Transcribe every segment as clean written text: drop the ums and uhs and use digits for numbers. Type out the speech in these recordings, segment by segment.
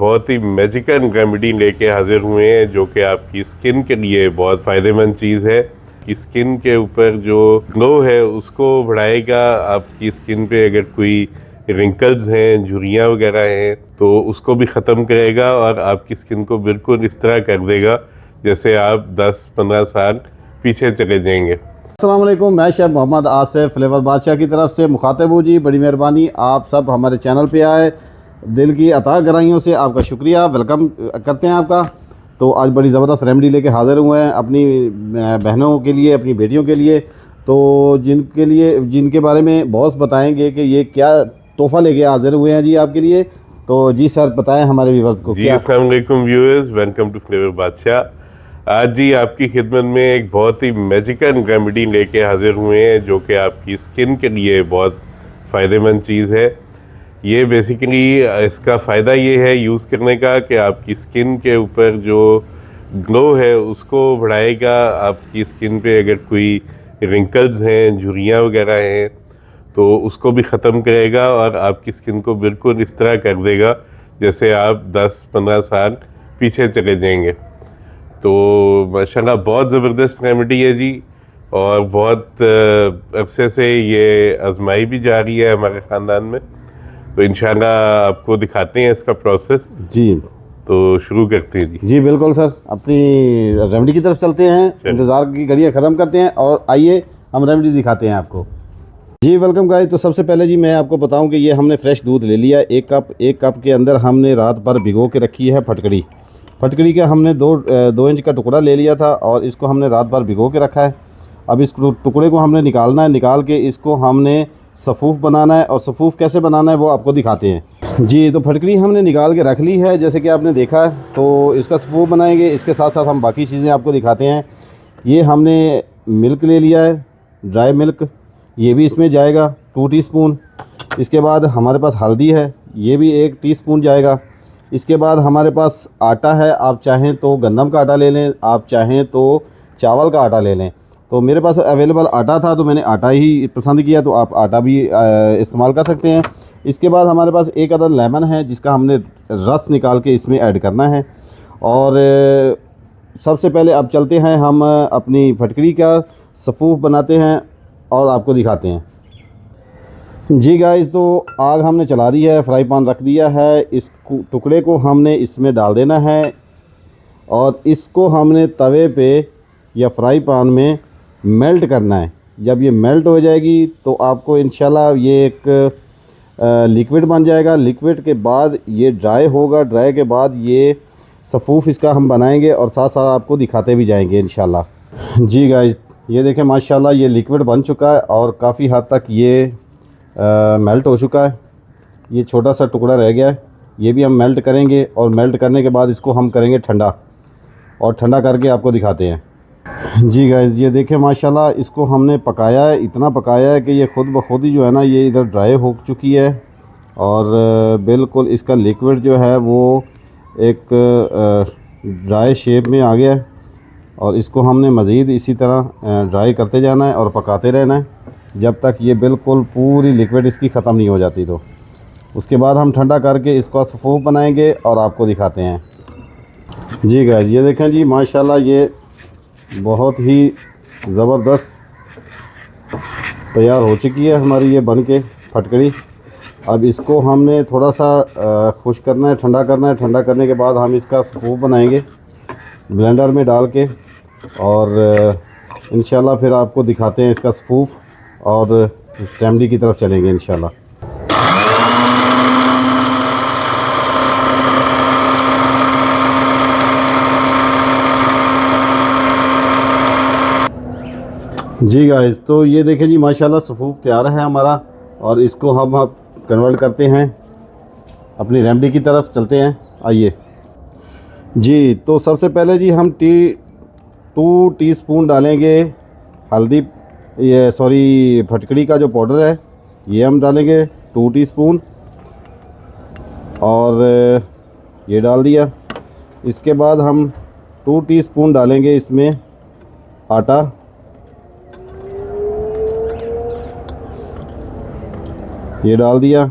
बहुत ही magical remedy लेके हाजिर हुए हैं जो कि आपकी स्किन के लिए बहुत फ़ायदेमंद चीज़ है कि स्किन के ऊपर जो ग्लो है उसको बढ़ाएगा। आपकी स्किन पे अगर कोई रिंकल्स हैं, झुर्रियाँ वगैरह हैं तो उसको भी ख़त्म करेगा और आपकी स्किन को बिल्कुल इस तरह कर देगा जैसे आप 10-15 साल पीछे चले जाएंगे। अस्सलाम वालेकुम, मैं शेफ़ मोहम्मद आसिफ फ्लेवर बादशाह की तरफ से मुखातिब हूँ जी। बड़ी मेहरबानी आप सब हमारे चैनल पे आए, दिल की अता गहराइयों से आपका शुक्रिया, वेलकम करते हैं आपका। तो आज बड़ी ज़बरदस्त रेमेडी लेके हाज़िर हुए हैं अपनी बहनों के लिए, अपनी बेटियों के लिए, तो जिनके बारे में बॉस बताएंगे कि ये क्या तोहफ़ा लेके हाज़िर हुए हैं जी आपके लिए। तो जी सर बताएं हमारे व्यूअर्स को जी क्या। अस्सलाम वालेकुम व्यूअर्स, वेलकम टू फ्लेवर बादशाह। आज जी आपकी खिदमत में एक बहुत ही मैजिकल रेमेडी लेके हाजिर हुए हैं जो कि आपकी स्किन के लिए बहुत फ़ायदेमंद चीज़ है। ये बेसिकली इसका फ़ायदा ये है यूज़ करने का कि आपकी स्किन के ऊपर जो ग्लो है उसको बढ़ाएगा। आपकी स्किन पे अगर कोई रिंकल्स हैं, झुर्रियाँ वगैरह हैं तो उसको भी ख़त्म करेगा और आपकी स्किन को बिल्कुल इस तरह कर देगा जैसे आप 10-15 साल पीछे चले जाएंगे। तो माशाल्लाह बहुत ज़बरदस्त रेमेडी है जी, और बहुत अरसे से ये आजमाई भी जा रही है हमारे ख़ानदान में। तो इंशाल्लाह आपको दिखाते हैं इसका प्रोसेस। जी तो शुरू करते हैं जी। जी बिल्कुल सर, अपनी रेमेडी की तरफ चलते हैं, इंतज़ार की घड़ियाँ ख़त्म करते हैं और आइए हम रेमेडी दिखाते हैं आपको। जी वेलकम गाइस। तो सबसे पहले जी मैं आपको बताऊं कि ये हमने फ्रेश दूध ले लिया, एक कप के अंदर हमने रात भर भिगो के रखी है फटकड़ी का हमने दो इंच का टुकड़ा ले लिया था और इसको हमने रात भर भिगो के रखा है। अब इस टुकड़े को हमने निकालना है, निकाल के इसको हमने सफ़ूफ़ बनाना है, और सफ़ूफ़ कैसे बनाना है वो आपको दिखाते हैं जी। तो फटकड़ी हमने निकाल के रख ली है जैसे कि आपने देखा है, तो इसका सफ़ूफ़ बनाएंगे। इसके साथ साथ हम बाकी चीज़ें आपको दिखाते हैं। ये हमने मिल्क ले लिया है, ड्राई मिल्क, ये भी इसमें जाएगा 2 टीस्पून। इसके बाद हमारे पास हल्दी है, ये भी 1 टीस्पून जाएगा। इसके बाद हमारे पास आटा है, आप चाहें तो गंदम का आटा ले लें, आप चाहें तो चावल का आटा ले लें। तो मेरे पास अवेलेबल आटा था तो मैंने आटा ही पसंद किया, तो आप आटा भी इस्तेमाल कर सकते हैं। इसके बाद हमारे पास 1 अदद लेमन है जिसका हमने रस निकाल के इसमें ऐड करना है। और सबसे पहले अब चलते हैं हम अपनी फटकड़ी का सफ़ूफ़ बनाते हैं और आपको दिखाते हैं जी गाइस। तो आग हमने चला दी है, फ्राई पैन रख दिया है, इस टुकड़े को हमने इसमें डाल देना है और इसको हमने तवे पे या फ्राई पैन में मेल्ट करना है। जब ये मेल्ट हो जाएगी तो आपको इंशाल्लाह ये एक लिक्विड बन जाएगा। लिक्विड के बाद ये ड्राई होगा, ड्राई के बाद ये सफ़ूफ़ इसका हम बनाएंगे और साथ साथ आपको दिखाते भी जाएंगे इंशाल्लाह जी गाइस। ये देखें माशाल्लाह ये लिक्विड बन चुका है और काफ़ी हद तक ये मेल्ट हो चुका है। ये छोटा सा टुकड़ा रह गया है, ये भी हम मेल्ट करेंगे और मेल्ट करने के बाद इसको हम करेंगे ठंडा, और ठंडा करके आपको दिखाते हैं जी गाइस। ये देखें माशाल्लाह इसको हमने पकाया है, इतना पकाया है कि ये खुद ब खुद ही जो है ना ये इधर ड्राई हो चुकी है और बिल्कुल इसका लिक्विड जो है वो एक ड्राई शेप में आ गया है। और इसको हमने मज़ीद इसी तरह ड्राई करते जाना है और पकाते रहना है जब तक ये बिल्कुल पूरी लिक्विड इसकी ख़त्म नहीं हो जाती। तो उसके बाद हम ठंडा करके इसको सफ़ूफ़ बनाएंगे और आपको दिखाते हैं जी गाइस। ये देखें जी माशाल्लाह ये बहुत ही ज़बरदस्त तैयार हो चुकी है हमारी ये बन के फटकड़ी। अब इसको हमने थोड़ा सा खुश करना है, ठंडा करना है। ठंडा करने के बाद हम इसका सफ़ूफ़ बनाएंगे ब्लेंडर में डाल के, और इंशाल्लाह फिर आपको दिखाते हैं इसका सफ़ूफ़ और रेमेडी की तरफ चलेंगे इंशाल्लाह जी गाइस। तो ये देखें जी माशाल्लाह सफ़ूफ़ तैयार है हमारा, और इसको हम अब कन्वर्ट करते हैं अपनी रेमेडी की तरफ चलते हैं, आइए जी। तो सबसे पहले जी हम 2 टीस्पून डालेंगे हल्दी, ये सॉरी फटकड़ी का जो पाउडर है ये हम डालेंगे 2 टीस्पून, और ये डाल दिया। इसके बाद हम 2 टीस्पून डालेंगे इसमें आटा, ये डाल दिया।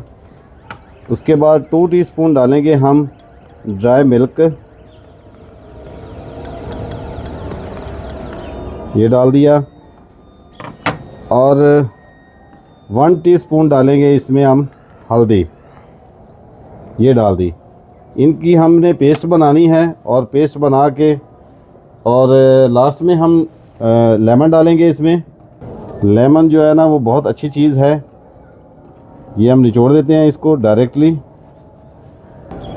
उसके बाद 2 टीस्पून डालेंगे हम ड्राई मिल्क ये डाल दिया, और 1 टीस्पून डालेंगे इसमें हम हल्दी, ये डाल दी। इनकी हमने पेस्ट बनानी है, और पेस्ट बना के और लास्ट में हम लेमन डालेंगे इसमें। लेमन जो है ना वो बहुत अच्छी चीज़ है, ये हम निचोड़ देते हैं इसको डायरेक्टली।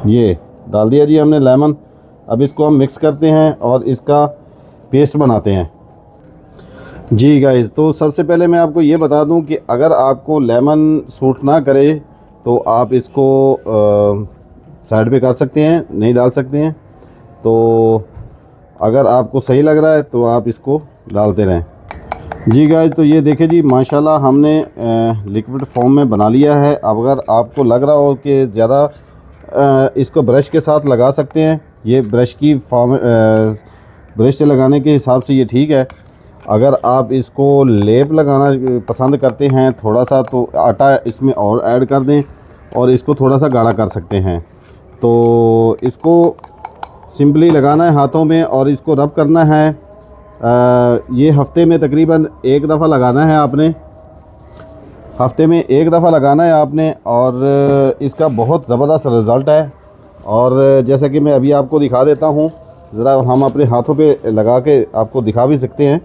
ये डाल दिया जी हमने लेमन। अब इसको हम मिक्स करते हैं और इसका पेस्ट बनाते हैं जी गाइस। तो सबसे पहले मैं आपको ये बता दूं कि अगर आपको लेमन सूट ना करे तो आप इसको साइड पे कर सकते हैं, नहीं डाल सकते हैं। तो अगर आपको सही लग रहा है तो आप इसको डालते रहें जी गाइस। तो ये देखें जी, माशाल्लाह हमने लिक्विड फॉर्म में बना लिया है। अब अगर आपको लग रहा हो कि ज़्यादा इसको ब्रश के साथ लगा सकते हैं, ये ब्रश की फॉर्म ब्रश से लगाने के हिसाब से ये ठीक है। अगर आप इसको लेप लगाना पसंद करते हैं थोड़ा सा, तो आटा इसमें और ऐड कर दें और इसको थोड़ा सा गाढ़ा कर सकते हैं। तो इसको सिंपली लगाना है हाथों में और इसको रब करना है। ये हफ्ते में तकरीबन 1 दफ़ा लगाना है आपने, हफ्ते में 1 दफ़ा लगाना है आपने, और इसका बहुत ज़बरदस्त रिज़ल्ट है। और जैसा कि मैं अभी आपको दिखा देता हूँ, ज़रा हम अपने हाथों पे लगा के आपको दिखा भी सकते हैं।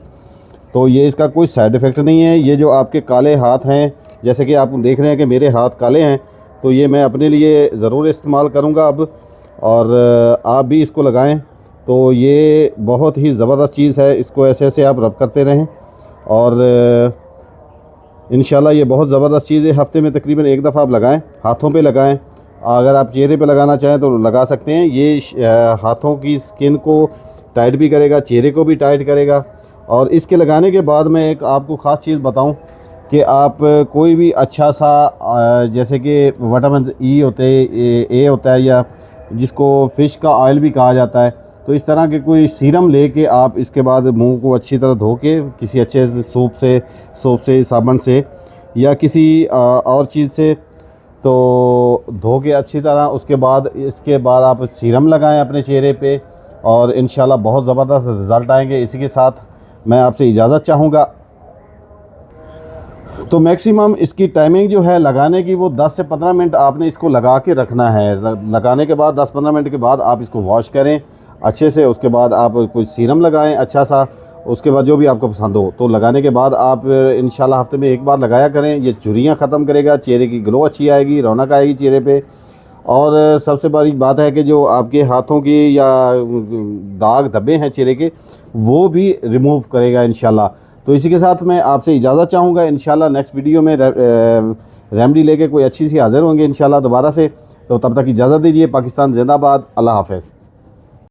तो ये इसका कोई साइड इफ़ेक्ट नहीं है। ये जो आपके काले हाथ हैं, जैसे कि आप देख रहे हैं कि मेरे हाथ काले हैं, तो ये मैं अपने लिए ज़रूर इस्तेमाल करूँगा अब, और आप भी इसको लगाएं। तो ये बहुत ही ज़बरदस्त चीज़ है, इसको ऐसे ऐसे आप रब करते रहें और इंशाल्लाह ये बहुत ज़बरदस्त चीज़ है। हफ्ते में तकरीबन 1 दफ़ा आप लगाएं, हाथों पे लगाएं। अगर आप चेहरे पे लगाना चाहें तो लगा सकते हैं। ये हाथों की स्किन को टाइट भी करेगा, चेहरे को भी टाइट करेगा। और इसके लगाने के बाद मैं एक आपको ख़ास चीज़ बताऊं कि आप कोई भी अच्छा सा जैसे कि विटामिन ई होते ए होता है, या जिसको फ़िश का ऑयल भी कहा जाता है, तो इस तरह के कोई सीरम लेके आप इसके बाद मुंह को अच्छी तरह धो के किसी अच्छे सूप से साबुन से या किसी और चीज़ से तो धो के अच्छी तरह, इसके बाद आप सीरम लगाएं अपने चेहरे पे और इंशाल्लाह बहुत ज़बरदस्त रिज़ल्ट आएंगे। इसी के साथ मैं आपसे इजाज़त चाहूँगा। तो मैक्सिमम इसकी टाइमिंग जो है लगाने की, वो 10 से 15 मिनट आपने इसको लगा के रखना है। लगाने के बाद 10-15 मिनट के बाद आप इसको वॉश करें अच्छे से। उसके बाद आप कोई सीरम लगाएं अच्छा सा, उसके बाद जो भी आपको पसंद हो तो लगाने के बाद आप इंशाल्लाह हफ्ते में 1 बार लगाया करें। ये झुर्रियाँ ख़त्म करेगा, चेहरे की ग्लो अच्छी आएगी, रौनक आएगी चेहरे पे। और सबसे बड़ी बात है कि जो आपके हाथों की या दाग धब्बे हैं चेहरे के, वो भी रिमूव करेगा इंशाल्लाह। तो इसी के साथ मैं आपसे इजाज़त चाहूँगा। इंशाल्लाह नेक्स्ट वीडियो में रेमेडी लेके कोई अच्छी सी हाज़िर होंगे इंशाल्लाह दोबारा से। तो तब तक इजाज़त दीजिए। पाकिस्तान जिंदाबाद। अल्लाह हाफ़िज़।